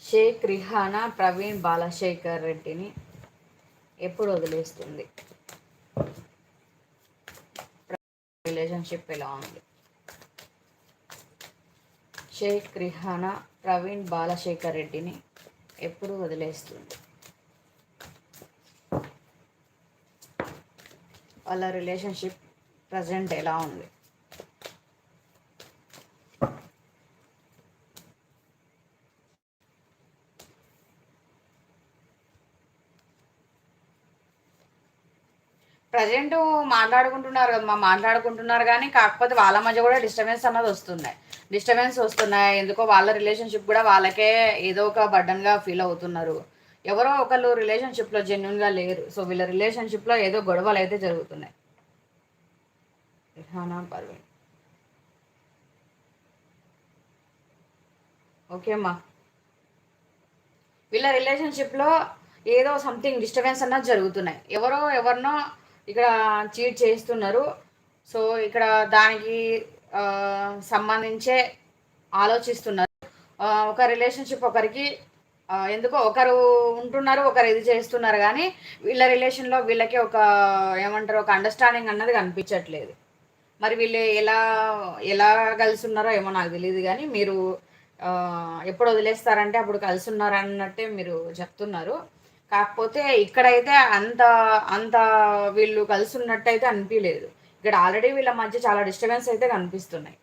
షేక్ రిహానా ప్రవీణ్ బాలశేఖర్ రెడ్డిని ఎప్పుడు వదిలేస్తుంది? రిలేషన్షిప్ ఎలా ఉంది? షేక్ రిహానా ప్రవీణ్ బాలశేఖర్ రెడ్డిని ఎప్పుడు వదిలేస్తుంది? వాళ్ళ రిలేషన్షిప్ ప్రజెంట్ ఎలా ఉంది? ప్రజెంట్ మాట్లాడుకుంటున్నారు కదమ్మా, మాట్లాడుకుంటున్నారు కానీ కాకపోతే వాళ్ళ మధ్య కూడా డిస్టర్బెన్స్ అన్నది వస్తున్నాయి. ఎందుకో వాళ్ళ రిలేషన్షిప్ కూడా వాళ్ళకే ఏదో ఒక బర్డన్గా ఫీల్ అవుతున్నారు. ఎవరో ఒకళ్ళు రిలేషన్షిప్లో జెన్యున్గా లేరు. సో వీళ్ళ రిలేషన్షిప్లో ఏదో గొడవలు అయితే జరుగుతున్నాయి. రిహానా పర్వీన్. ఓకే అమ్మా, వీళ్ళ రిలేషన్షిప్లో ఏదో సంథింగ్ డిస్టర్బెన్స్ అన్నది జరుగుతున్నాయి. ఎవరినో ఇక్కడ చీట్ చేస్తున్నారు. సో ఇక్కడ దానికి సంబంధించే ఆలోచిస్తున్నారు. ఒక రిలేషన్షిప్ ఒకరికి ఎందుకో ఒకరు ఉంటున్నారు, ఒకరు ఇది చేస్తున్నారు, కానీ వీళ్ళ రిలేషన్లో వీళ్ళకి ఒక ఏమంటారు, ఒక అండర్స్టాండింగ్ అన్నది కనిపించట్లేదు. మరి వీళ్ళు ఎలా ఎలా కలిసి ఉన్నారో ఏమో నాకు తెలియదు, కానీ మీరు ఎప్పుడు వదిలేస్తారంటే అప్పుడు కలిసి ఉన్నారన్నట్టే మీరు చెప్తున్నారు. కాకపోతే ఇక్కడైతే అంత అంత వీళ్ళు కలిసి ఉన్నట్టయితే అనిపించలేదు. ఇక్కడ ఆల్రెడీ వీళ్ళ మధ్య చాలా డిస్టర్బెన్స్ అయితే కనిపిస్తున్నాయి.